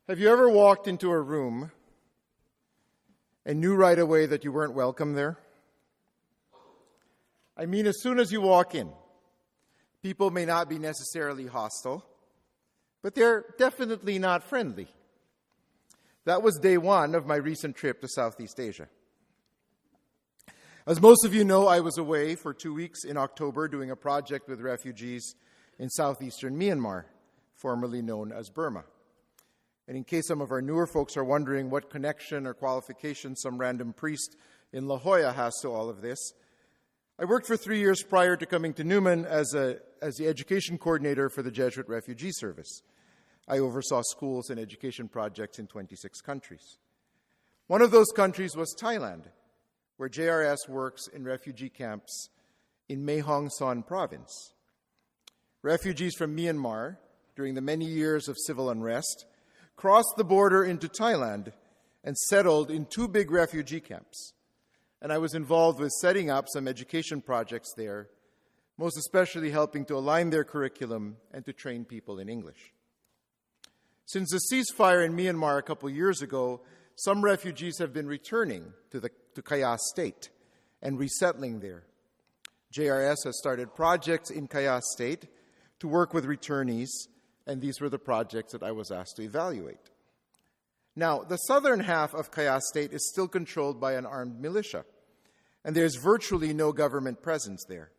Have you ever walked into a room and knew right away that you weren't welcome there? I mean, as soon as you walk in, people may not be necessarily hostile, but they're definitely not friendly. That was day one of my recent trip to Southeast Asia. As most of you know, I was away for 2 weeks in October doing a project with refugees in southeastern Myanmar, formerly known as Burma. And in case some of our newer folks are wondering what connection or qualification some random priest in La Jolla has to all of this, I worked for 3 years prior to coming to Newman as the education coordinator for the Jesuit Refugee Service. I oversaw schools and education projects in 26 countries. One of those countries was Thailand, where JRS works in refugee camps in Mae Hong Son province. Refugees from Myanmar, during the many years of civil unrest, crossed the border into Thailand and settled in 2 big refugee camps. And I was involved with setting up some education projects there, most especially helping to align their curriculum and to train people in English. Since the ceasefire in Myanmar a couple years ago, some refugees have been returning to Kayah State and resettling there. JRS has started projects in Kayah State to work with returnees, and these were the projects that I was asked to evaluate. Now, the southern half of Kayah State is still controlled by an armed militia, and there's virtually no government presence there.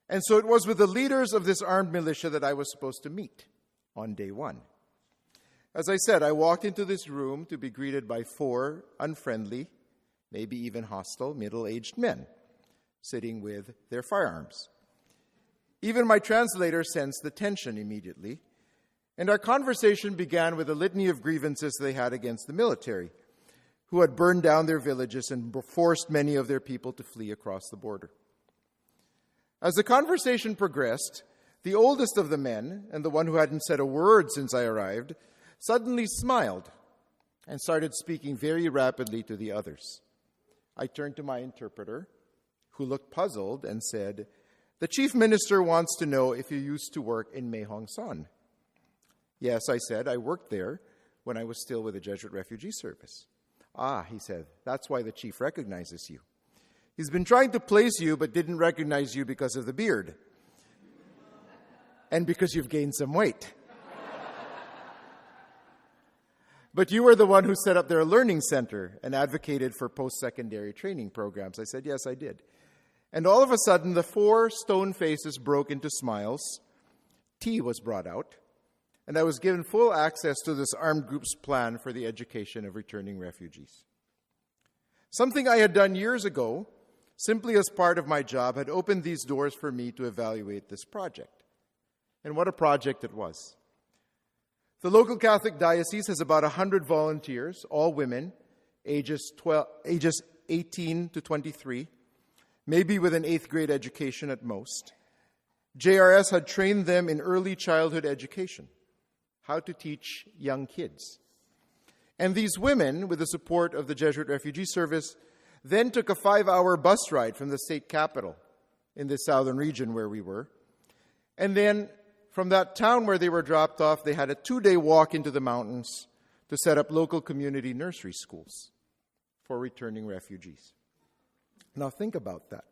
And so it was with the leaders of this armed militia that I was supposed to meet on day one. As I said, I walked into this room to be greeted by 4 unfriendly, maybe even hostile, middle-aged men sitting with their firearms. Even my translator sensed the tension immediately, and our conversation began with a litany of grievances they had against the military, who had burned down their villages and forced many of their people to flee across the border. As the conversation progressed, the oldest of the men, and the one who hadn't said a word since I arrived, suddenly smiled and started speaking very rapidly to the others. I turned to my interpreter, who looked puzzled, and said, "The chief minister wants to know if you used to work in Mae Hong Son." "Yes," I said, "I worked there when I was still with the Jesuit Refugee Service." "Ah," he said, "that's why the chief recognizes you. He's been trying to place you but didn't recognize you because of the beard. And because you've gained some weight. But you were the one who set up their learning center and advocated for post-secondary training programs." I said, "Yes, I did." And all of a sudden, the 4 stone faces broke into smiles. Tea was brought out, and I was given full access to this armed group's plan for the education of returning refugees. Something I had done years ago, simply as part of my job, had opened these doors for me to evaluate this project. And what a project it was. The local Catholic diocese has about 100 volunteers, all women, ages 18 to 23, maybe with an 8th grade education at most. JRS had trained them in early childhood education, how to teach young kids. And these women, with the support of the Jesuit Refugee Service, then took a 5-hour bus ride from the state capital in the southern region where we were. And then from that town where they were dropped off, they had a 2-day walk into the mountains to set up local community nursery schools for returning refugees. Now think about that.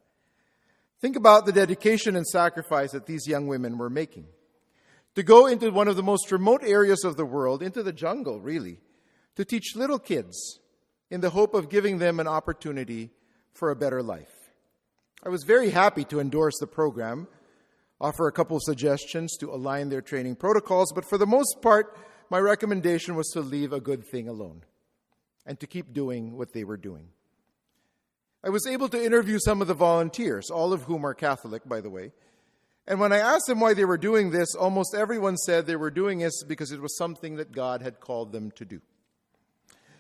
Think about the dedication and sacrifice that these young women were making. To go into one of the most remote areas of the world, into the jungle really, to teach little kids in the hope of giving them an opportunity for a better life. I was very happy to endorse the program, offer a couple of suggestions to align their training protocols, but for the most part, my recommendation was to leave a good thing alone and to keep doing what they were doing. I was able to interview some of the volunteers, all of whom are Catholic, by the way, and when I asked them why they were doing this, almost everyone said they were doing this because it was something that God had called them to do.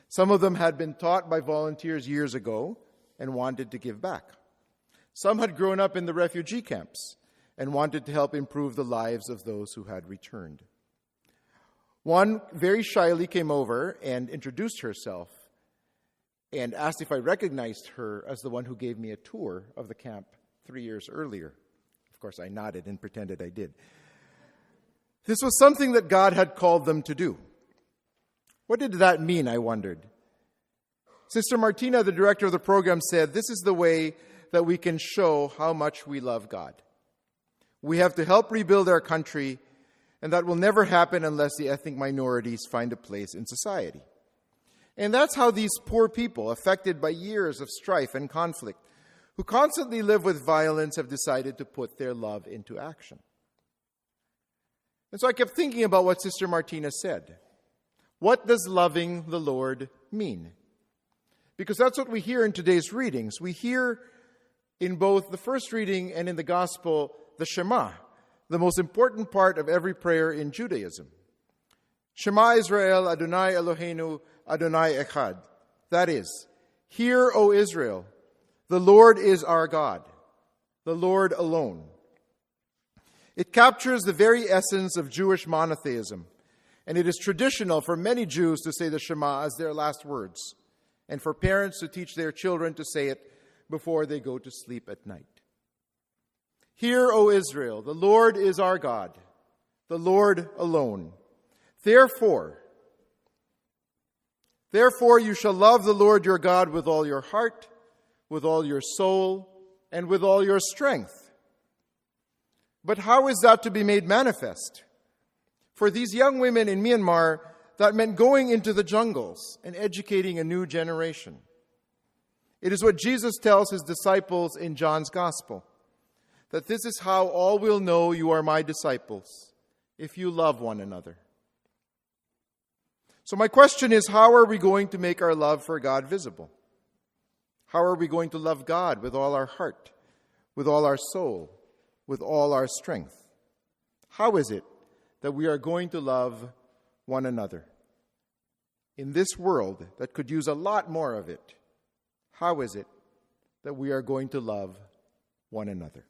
Some of them had been taught by volunteers years ago and wanted to give back. Some had grown up in the refugee camps and wanted to help improve the lives of those who had returned. One very shyly came over and introduced herself and asked if I recognized her as the one who gave me a tour of the camp 3 years earlier. Of course, I nodded and pretended I did. This was something that God had called them to do. What did that mean, I wondered? Sister Martina, the director of the program, said, this is the way that we can show how much we love God. We have to help rebuild our country, and that will never happen unless the ethnic minorities find a place in society. And that's how these poor people, affected by years of strife and conflict, who constantly live with violence, have decided to put their love into action. And so I kept thinking about what Sister Martina said. What does loving the Lord mean? Because that's what we hear in today's readings. We hear in both the first reading and in the Gospel the Shema, the most important part of every prayer in Judaism. Shema Israel, Adonai Eloheinu, Adonai Echad. That is, hear, O Israel, the Lord is our God, the Lord alone. It captures the very essence of Jewish monotheism, and it is traditional for many Jews to say the Shema as their last words, and for parents to teach their children to say it before they go to sleep at night. Hear, O Israel, the Lord is our God, the Lord alone. Therefore you shall love the Lord your God with all your heart, with all your soul, and with all your strength. But how is that to be made manifest? For these young women in Myanmar, that meant going into the jungles and educating a new generation. It is what Jesus tells his disciples in John's Gospel, that this is how all will know you are my disciples, if you love one another. So my question is, how are we going to make our love for God visible? How are we going to love God with all our heart, with all our soul, with all our strength? How is it that we are going to love one another? In this world that could use a lot more of it, how is it that we are going to love one another?